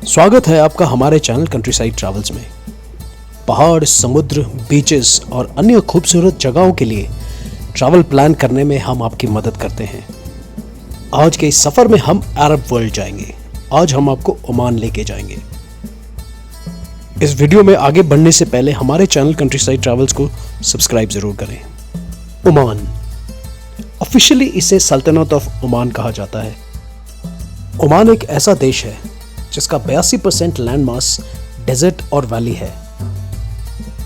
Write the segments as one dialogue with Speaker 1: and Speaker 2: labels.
Speaker 1: स्वागत है आपका हमारे चैनल कंट्रीसाइड ट्रैवल्स में। पहाड़, समुद्र, बीचेस और अन्य खूबसूरत जगहों के लिए ट्रैवल प्लान करने में हम आपकी मदद करते हैं। आज के इस सफर में हम अरब वर्ल्ड जाएंगे। आज हम आपको ओमान लेके जाएंगे। इस वीडियो में आगे बढ़ने से पहले हमारे चैनल कंट्रीसाइड ट्रैवल्स को सब्सक्राइब जरूर करें। ओमान, ऑफिशियली इसे सल्तनत ऑफ ओमान कहा जाता है। ओमान एक ऐसा देश है जिसका 82% लैंड मास डेजर्ट और वैली है,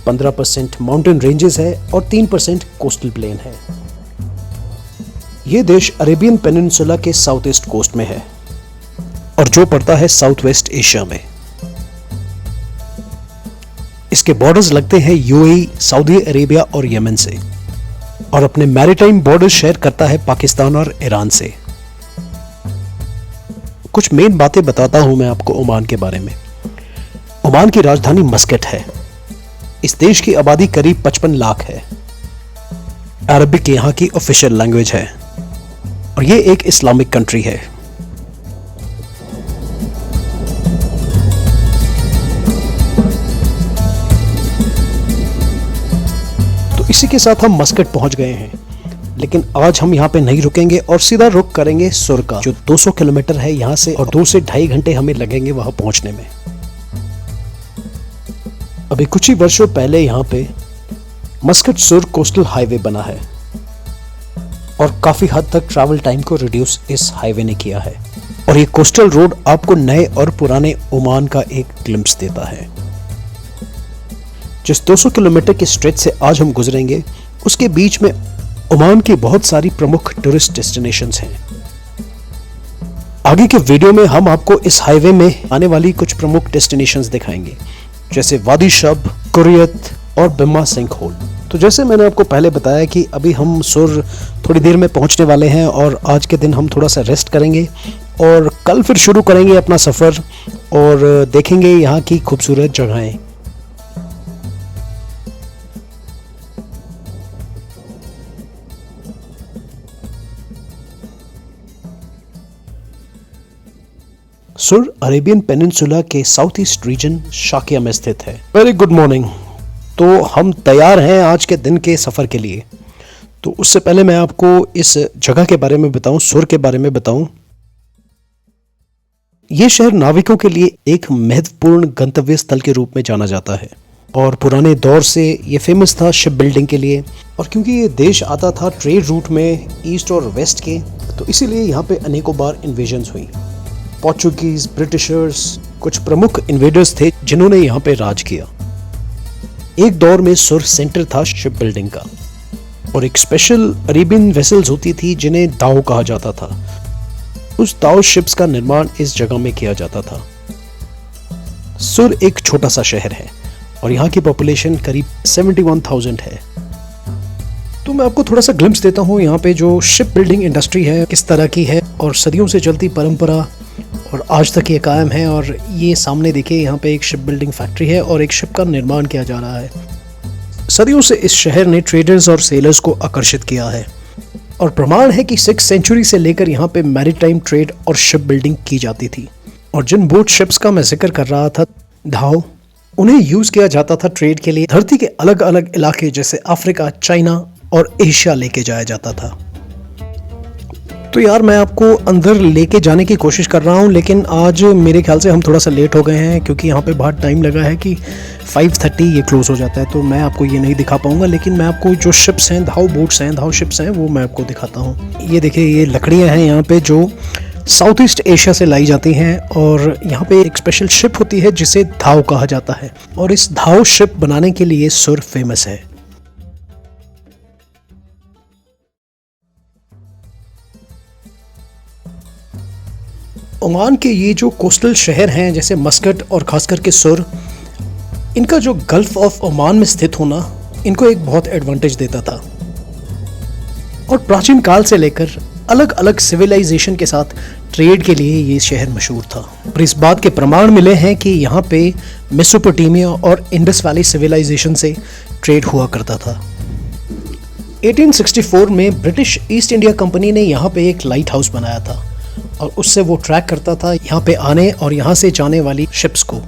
Speaker 1: 15% माउंटेन रेंजेस है और 3% कोस्टल प्लेन है। यह देश अरेबियन पेनिनसुला के साउथ ईस्ट कोस्ट में है और जो पड़ता है साउथ वेस्ट एशिया में। इसके बॉर्डर्स लगते हैं यूएई, सऊदी अरेबिया और यमन से, और अपने मैरीटाइम बॉर्डर शेयर करता है पाकिस्तान और ईरान से। कुछ मेन बातें बताता हूं मैं आपको ओमान के बारे में। ओमान की राजधानी मस्कट है। इस देश की आबादी करीब 55 लाख है। अरबिक यहां की ऑफिशियल लैंग्वेज है और यह एक इस्लामिक कंट्री है। तो इसी के साथ हम मस्कट पहुंच गए हैं, लेकिन आज हम यहाँ पे नहीं रुकेंगे और सीधा रुक करेंगे सुर का, जो 200 किलोमीटर है यहाँ से, और 2 से 2.5 घंटे हमें लगेंगे वहां पहुंचने में। अभी कुछ ही वर्षों पहले यहाँ पे मस्कट सुर कोस्टल हाईवे बना है और काफी हद तक ट्रैवल टाइम को रिड्यूस इस हाईवे ने किया है। और ये कोस्टल रोड आपको नए और पुराने ओमान का एक ग्लिम्प्स देता है। जिस 200 किलोमीटर के स्ट्रेच से आज हम गुजरेंगे, उसके बीच में ओमान की बहुत सारी प्रमुख टूरिस्ट डेस्टिनेशंस हैं। आगे के वीडियो में हम आपको इस हाईवे में आने वाली कुछ प्रमुख डेस्टिनेशंस दिखाएंगे, जैसे वादी शब, कुरियत और बिम्मा सिंकहोल। तो जैसे मैंने आपको पहले बताया कि अभी हम सुर थोड़ी देर में पहुंचने वाले हैं और आज के दिन हम थोड़ा सा रेस्ट करेंगे और कल फिर शुरू करेंगे अपना सफ़र और देखेंगे यहाँ की खूबसूरत जगहें। सुर अरेबियन पेनिनसुला के साउथ ईस्ट रीजन शाकिया में स्थित है। Very good morning. तो हम तैयार हैं आज के दिन के सफ़र के लिए। तो उससे पहले मैं आपको इस जगह के बारे में बताऊं, सुर के बारे में बताऊं। ये शहर नाविकों के लिए एक महत्वपूर्ण गंतव्य स्थल के रूप में जाना जाता है और पुराने दौर से ये फेमस था शिप बिल्डिंग के लिए। और क्योंकि ये देश आता था ट्रेड रूट में ईस्ट और वेस्ट के, तो इसीलिए यहाँ पे अनेकों बार इन्वेजन्स हुई। पोर्चुगीज, ब्रिटिशर्स, कुछ प्रमुख इन्वेडर्स थे जिन्होंने यहाँ पे राज किया। एक दौर में सुर सेंटर था शिप बिल्डिंग का, और एक स्पेशल अरेबियन वेसल्स होती थी जिन्हें दाव कहा जाता था। उस दाव शिप्स का निर्माण इस जगह में किया जाता था। सुर एक छोटा सा शहर है और यहाँ की पॉपुलेशन करीब 71,000 है। तो मैं आपको थोड़ा सा ग्लिम्प्स देता हूँ यहाँ पे जो शिप बिल्डिंग इंडस्ट्री है किस तरह की है, और सदियों से चलती परंपरा और आज तक ये कायम है। और ये सामने देखिए, यहाँ पे एक शिप बिल्डिंग फैक्ट्री है और एक शिप का निर्माण किया जा रहा है। सदियों से इस शहर ने ट्रेडर्स और सेलर्स को आकर्षित किया है और प्रमाण है कि 6th सेंचुरी से लेकर यहाँ पे मैरीटाइम ट्रेड और शिप बिल्डिंग की जाती थी। और जिन बोट शिप्स का मैं जिक्र कर रहा था, धाव, उन्हें यूज किया जाता था ट्रेड के लिए। धरती के अलग अलग इलाके जैसे अफ्रीका, चाइना और एशिया लेके जाया जाता था। तो यार मैं आपको अंदर लेके जाने की कोशिश कर रहा हूँ, लेकिन आज मेरे ख्याल से हम थोड़ा सा लेट हो गए हैं क्योंकि यहाँ पे बहुत टाइम लगा है कि 5:30 ये क्लोज हो जाता है। तो मैं आपको ये नहीं दिखा पाऊंगा, लेकिन मैं आपको जो शिप्स हैं, धाव बोट्स हैं, धाव शिप्स हैं, वो मैं आपको दिखाता हूँ। ये देखिए, ये लकड़ियाँ हैं यहाँ पे जो साउथ ईस्ट एशिया से लाई जाती हैं, और यहाँ पे एक स्पेशल शिप होती है जिसे धाव कहा जाता है, और इस धाव शिप बनाने के लिए सुर फेमस है। ओमान के ये जो कोस्टल शहर हैं जैसे मस्कट और खास करके सुर, इनका जो गल्फ ऑफ ओमान में स्थित होना इनको एक बहुत एडवांटेज देता था। और प्राचीन काल से लेकर अलग अलग सिविलाइजेशन के साथ ट्रेड के लिए ये शहर मशहूर था। और इस बात के प्रमाण मिले हैं कि यहाँ पे मेसोपोटामिया और इंडस वैली सिविलाइजेशन से ट्रेड हुआ करता था। 1864 में ब्रिटिश ईस्ट इंडिया कंपनी ने यहाँ पे एक लाइट हाउस बनाया था और उससे वो ट्रैक करता था यहाँ पे आने और यहाँ से जाने वाली शिप्स को।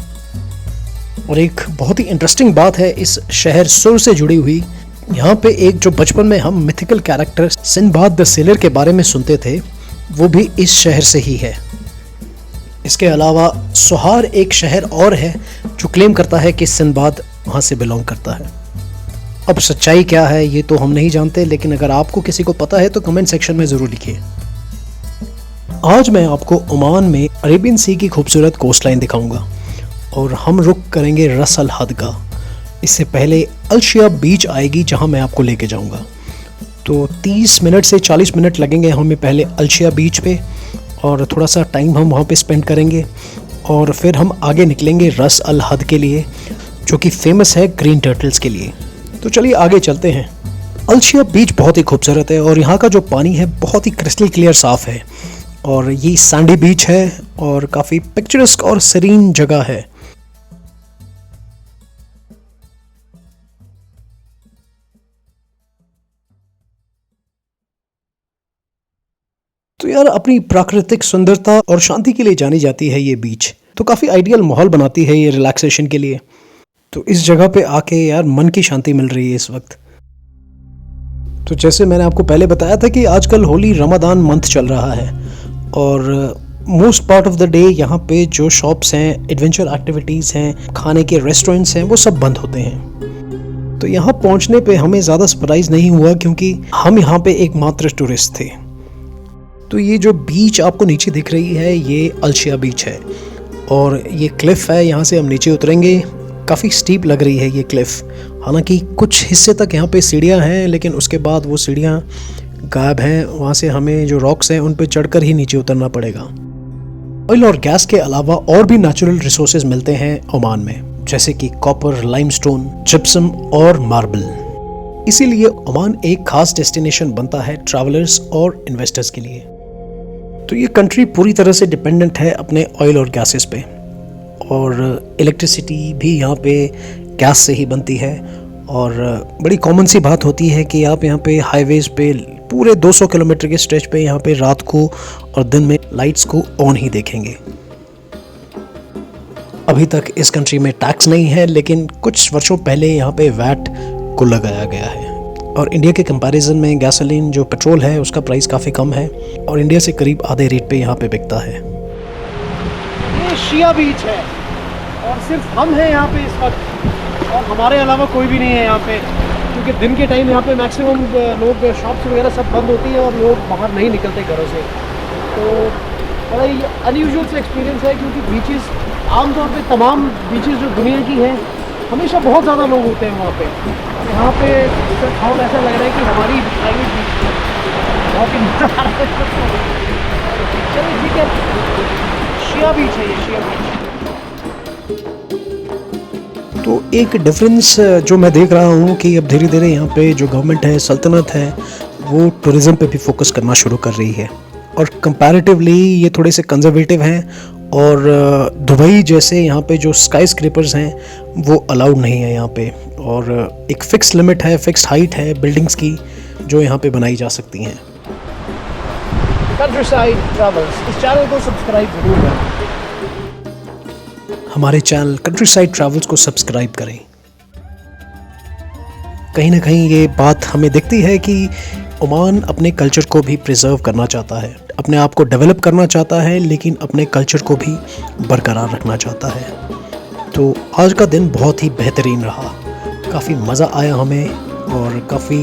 Speaker 1: और एक बहुत ही इंटरेस्टिंग बात है इस शहर सुर से जुड़ी हुई, यहाँ पे एक जो बचपन में हम mythical character Sinbad the seller के बारे में सुनते थे, वो भी इस शहर से ही है। इसके अलावा सोहार एक शहर और है जो क्लेम करता है कि सिंदबाद वहाँ से बिलोंग करता है। अब सच्चाई क्या है ये तो हम नहीं जानते, लेकिन अगर आपको किसी को पता है तो कमेंट सेक्शन में ज़रूर लिखिए। आज मैं आपको ओमान में अरेबियन सी की खूबसूरत कोस्ट लाइन दिखाऊंगा और हम रुक करेंगे रस अल हद का। इससे पहले अलशिया बीच आएगी जहां मैं आपको लेके जाऊंगा। तो 30 मिनट से 40 मिनट लगेंगे हमें पहले अलशिया बीच पे, और थोड़ा सा टाइम हम वहाँ पे स्पेंड करेंगे और फिर हम आगे निकलेंगे रस अल हद के लिए, जो कि फेमस है ग्रीन टर्टल्स के लिए। तो चलिए आगे चलते हैं। अलशिया बीच बहुत ही खूबसूरत है और यहाँ का जो पानी है बहुत ही क्रिस्टल क्लियर साफ़ है, और ये सैंडी बीच है और काफ़ी पिक्चरस्क और सीरीन जगह है। तो यार अपनी प्राकृतिक सुंदरता और शांति के लिए जानी जाती है ये बीच, तो काफ़ी आइडियल माहौल बनाती है ये रिलैक्सेशन के लिए। तो इस जगह पे आके यार मन की शांति मिल रही है इस वक्त। तो जैसे मैंने आपको पहले बताया था कि आजकल होली रमज़ान मंथ चल रहा है और most part of the day यहाँ पे जो शॉप्स हैं, एडवेंचर एक्टिविटीज़ हैं, खाने के रेस्टोरेंट्स हैं, वो सब बंद होते हैं। तो यहाँ पहुँचने पे हमें ज़्यादा सरप्राइज़ नहीं हुआ क्योंकि हम यहाँ पे एकमात्र टूरिस्ट थे। तो ये जो बीच आपको नीचे दिख रही है ये अलशिया बीच है और ये क्लिफ़ है, यहाँ से हम नीचे उतरेंगे। काफ़ी स्टीप लग रही है ये क्लिफ़, हालांकि कुछ हिस्से तक यहाँ पे सीढ़ियाँ हैं लेकिन उसके बाद वो सीढ़ियाँ गायब हैं। वहाँ से हमें जो रॉक्स हैं उन पे चढ़कर ही नीचे उतरना पड़ेगा। ऑयल और गैस के अलावा और भी नेचुरल रिसोर्सेज मिलते हैं ओमान में, जैसे कि कॉपर, लाइमस्टोन, जिप्सम और मार्बल। इसीलिए ओमान एक खास डेस्टिनेशन बनता है ट्रैवलर्स और इन्वेस्टर्स के लिए। तो ये कंट्री पूरी तरह से डिपेंडेंट है अपने ऑयल और गैसेस पे, और इलेक्ट्रिसिटी भी यहाँ पे गैस से ही बनती है। और बड़ी कॉमन सी बात होती है कि आप यहाँ पे हाईवेज पे पूरे 200 किलोमीटर के स्ट्रेच पे यहाँ पे रात को और दिन में लाइट्स को ऑन ही देखेंगे। अभी तक इस कंट्री में टैक्स नहीं है, लेकिन कुछ वर्षों पहले यहाँ पे वैट को लगाया गया है। और इंडिया के कंपैरिजन में गैसोलीन जो पेट्रोल है उसका प्राइस काफ़ी कम है और इंडिया से करीब आधे रेट पे यहाँ पे बिकता है।
Speaker 2: ये शिया बीच है और सिर्फ हम हैं यहाँ पे इस वक्त, और हमारे अलावा कोई भी नहीं है यहाँ पे, क्योंकि दिन के टाइम यहाँ पे मैक्सिमम लोग, शॉप्स वगैरह सब बंद होती है और लोग बाहर नहीं निकलते घरों से। तो बड़ा ही अनयूजुअल सा एक्सपीरियंस है, क्योंकि बीचेस आमतौर पे तमाम बीचेस जो दुनिया की हैं हमेशा बहुत ज़्यादा लोग होते हैं वहाँ पे। यहाँ पे बहुत ऐसा लग रहा है कि हमारी प्राइवेट बीच बहुत ही मज़ा आ रहा है। चलिए ठीक है, शिया बीच है ये, शिया बीच।
Speaker 1: तो एक डिफरेंस जो मैं देख रहा हूँ कि अब धीरे धीरे यहाँ पे जो गवर्नमेंट है, सल्तनत है, वो टूरिज़्म पे भी फोकस करना शुरू कर रही है और कंपैरेटिवली ये थोड़े से कंजर्वेटिव हैं। और दुबई जैसे यहाँ पे जो स्काई स्क्रेपर्स हैं वो अलाउड नहीं है यहाँ पे, और एक फ़िक्स लिमिट है, फ़िक्स हाइट है बिल्डिंग्स की जो यहाँ पे बनाई जा सकती हैं।
Speaker 2: कंट्रीसाइड ट्रैवल्स, इस चैनल को सब्सक्राइब जरूर करें।
Speaker 1: हमारे चैनल कंट्रीसाइड ट्रैवल्स को सब्सक्राइब करें। कहीं ना कहीं ये बात हमें दिखती है कि ओमान अपने कल्चर को भी प्रिजर्व करना चाहता है, अपने आप को डेवलप करना चाहता है, लेकिन अपने कल्चर को भी बरकरार रखना चाहता है। तो आज का दिन बहुत ही बेहतरीन रहा, काफ़ी मज़ा आया हमें और काफ़ी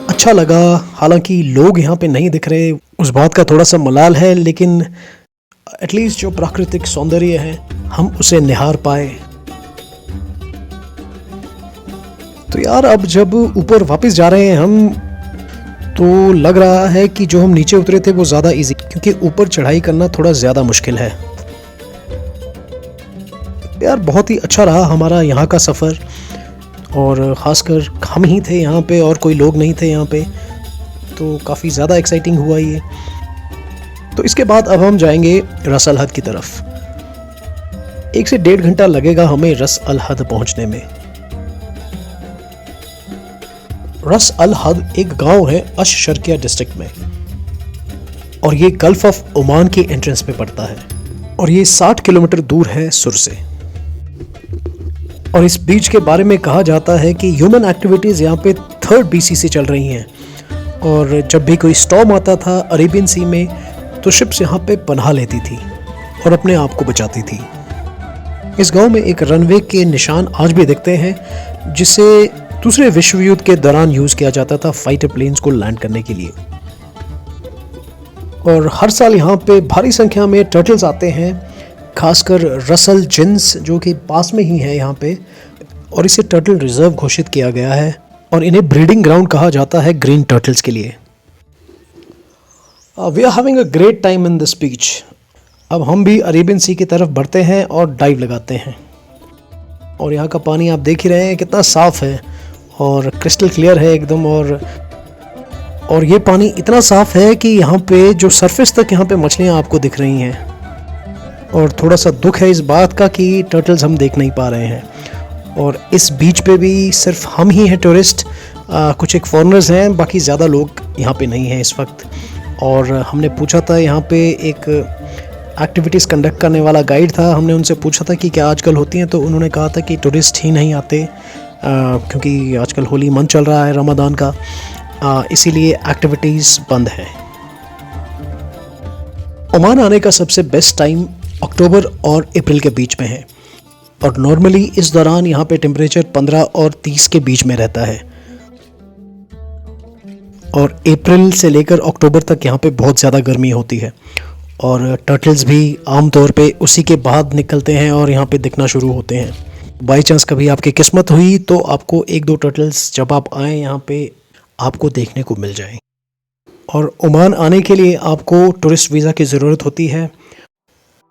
Speaker 1: अच्छा लगा। हालांकि लोग यहाँ पे नहीं दिख रहे, उस बात का थोड़ा सा मलाल है, लेकिन एटलीस्ट जो प्राकृतिक सौंदर्य है हम उसे निहार पाए। तो यार अब जब ऊपर वापस जा रहे हैं हम, तो लग रहा है कि जो हम नीचे उतरे थे वो ज़्यादा इजी, क्योंकि ऊपर चढ़ाई करना थोड़ा ज़्यादा मुश्किल है। यार बहुत ही अच्छा रहा हमारा यहाँ का सफ़र, और ख़ासकर हम ही थे यहाँ पे और कोई लोग नहीं थे यहाँ पे, तो काफ़ी ज़्यादा एक्साइटिंग हुआ ये। तो इसके बाद अब हम जाएंगे रस अल हद की तरफ। 1 से 1.5 घंटा लगेगा हमें रस अल हद पहुँचने में। रस अल हद एक गांव है अश शर्किया डिस्ट्रिक्ट में, और ये गल्फ ऑफ ओमान की एंट्रेंस पे पड़ता है और ये 60 किलोमीटर दूर है सुर से। और इस बीच के बारे में कहा जाता है कि ह्यूमन एक्टिविटीज़ यहाँ पे 3rd BC से चल रही हैं और जब भी कोई स्टॉर्म आता था अरेबियन सी में तो शिप्स यहाँ पे पनाह लेती थी और अपने आप को बचाती थी। इस गांव में एक रनवे के निशान आज भी दिखते हैं जिसे दूसरे विश्व युद्ध के दौरान यूज़ किया जाता था फाइटर प्लेन्स को लैंड करने के लिए। और हर साल यहाँ पे भारी संख्या में टर्टल्स आते हैं, खासकर रसल जिन्स जो कि पास में ही है यहाँ पे, और इसे टर्टल रिजर्व घोषित किया गया है और इन्हें ब्रीडिंग ग्राउंड कहा जाता है ग्रीन टर्टल्स के लिए। We are having a great time in this beach. अब हम भी अरेबियन सी की तरफ बढ़ते हैं और डाइव लगाते हैं। और यहाँ का पानी आप देख ही रहे हैं कितना साफ़ है और क्रिस्टल क्लियर है एकदम। और ये पानी इतना साफ़ है कि यहाँ पे जो सरफेस तक यहाँ पे मछलियाँ आपको दिख रही हैं। और थोड़ा सा दुख है इस बात का कि टर्टल्स हम देख नहीं पा रहे हैं। और इस बीच पे भी सिर्फ हम ही हैं टूरिस्ट, कुछ एक फॉरेनर्स हैं, बाकी ज़्यादा लोग यहाँ पे नहीं हैं इस वक्त। और हमने पूछा था, यहाँ पे एक एक्टिविटीज़ कंडक्ट करने वाला गाइड था, हमने उनसे पूछा था कि क्या आजकल होती हैं, तो उन्होंने कहा था कि टूरिस्ट ही नहीं आते क्योंकि आजकल होली मंथ चल रहा है रमज़ान का, इसीलिए एक्टिविटीज़ बंद है। ओमान आने का सबसे बेस्ट टाइम अक्टूबर और अप्रैल के बीच में है और नॉर्मली इस दौरान यहाँ पे टेम्परेचर 15 और 30 के बीच में रहता है। और अप्रैल से लेकर अक्टूबर तक यहाँ पे बहुत ज़्यादा गर्मी होती है और टर्टल्स भी आमतौर पे उसी के बाद निकलते हैं और यहाँ पे दिखना शुरू होते हैं। बाई चांस कभी आपकी किस्मत हुई तो आपको 1-2 टर्टल्स जब आप आएँ यहाँ पे आपको देखने को मिल जाएं। और ओमान आने के लिए आपको टूरिस्ट वीज़ा की ज़रूरत होती है।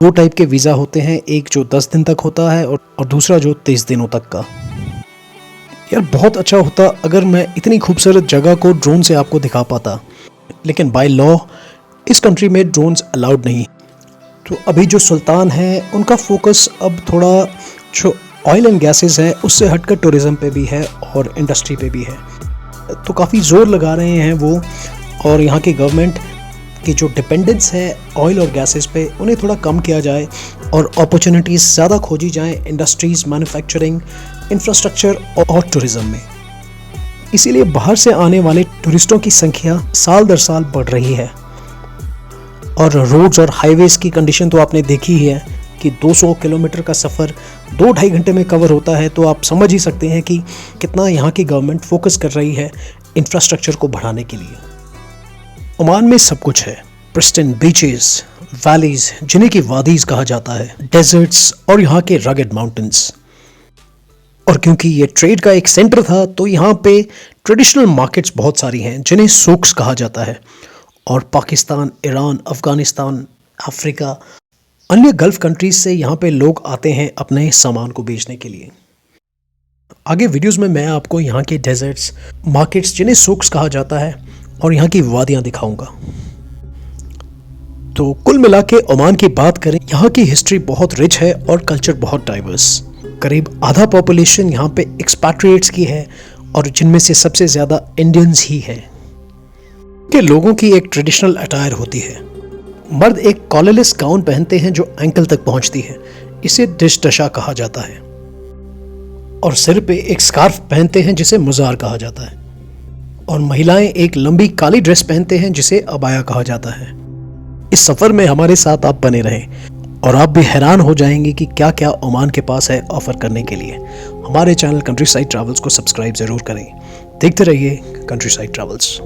Speaker 1: 2 टाइप के वीज़ा होते हैं, एक जो 10 दिन तक होता है और दूसरा जो 23 दिनों तक का। यार बहुत अच्छा होता अगर मैं इतनी खूबसूरत जगह को ड्रोन से आपको दिखा पाता, लेकिन बाय लॉ इस कंट्री में ड्रोन्स अलाउड नहीं। तो अभी जो सुल्तान है उनका फोकस अब थोड़ा जो ऑयल एंड गैसेस है उससे हटकर टूरिज़्म पे भी है और इंडस्ट्री पे भी है, तो काफ़ी ज़ोर लगा रहे हैं वो। और यहाँ की गवर्नमेंट की जो डिपेंडेंस है ऑयल और गैसेस पे उन्हें थोड़ा कम किया जाए और अपॉर्चुनिटीज़ ज़्यादा खोजी जाएं इंडस्ट्रीज़, मैन्युफैक्चरिंग, इंफ्रास्ट्रक्चर और टूरिज़्म में। इसीलिए बाहर से आने वाले टूरिस्टों की संख्या साल दर साल बढ़ रही है। और रोड्स और हाईवेज़ की कंडीशन तो आपने देखी ही है कि 200 किलोमीटर का सफ़र 2-2.5 घंटे में कवर होता है, तो आप समझ ही सकते हैं कि कितना यहाँ की गवर्नमेंट फोकस कर रही है इंफ्रास्ट्रक्चर को बढ़ाने के लिए। ओमान में सब कुछ है, प्रिस्टिन बीचेस, वैलीज जिन्हें की वादीज कहा जाता है, डेजर्ट्स और यहाँ के रगड माउंटेन्स। और क्योंकि ये ट्रेड का एक सेंटर था तो यहाँ पे ट्रेडिशनल मार्केट्स बहुत सारी हैं जिन्हें सूक्स कहा जाता है। और पाकिस्तान, ईरान, अफ़गानिस्तान, अफ्रीका, अन्य गल्फ़ कंट्रीज़ से यहाँ पे लोग आते हैं अपने सामान को बेचने के लिए। आगे वीडियोस में मैं आपको यहाँ के डेजर्ट्स, मार्केट्स जिन्हें सूक्स कहा जाता है और यहाँ की वादियाँ दिखाऊंगा। तो कुल मिला के ओमान की बात करें, यहाँ की हिस्ट्री बहुत रिच है और कल्चर बहुत डाइवर्स। करीब आधा पॉपुलेशन यहाँ पे एक्सपैट्रिएट्स की है और जिनमें से सबसे ज़्यादा इंडियंस ही है। के लोगों की एक ट्रेडिशनल अटायर होती है। मर्द एक कॉलरलेस गाउन पहनते हैं जो एंकल तक पहुंचती है, इसे डिश टशा कहा जाता है। और सिर पे एक स्कार्फ पहनते हैं जिसे मुजार कहा जाता है। और महिलाएं एक लंबी काली ड्रेस पहनते हैं जिसे अबाया कहा जाता है। इस सफर में हमारे साथ आप बने रहें और आप भी हैरान हो जाएंगे कि क्या क्या ओमान के पास है ऑफर करने के लिए। हमारे चैनल कंट्री साइड ट्रैवल्स को सब्सक्राइब जरूर करें। देखते रहिए कंट्री साइड ट्रैवल्स।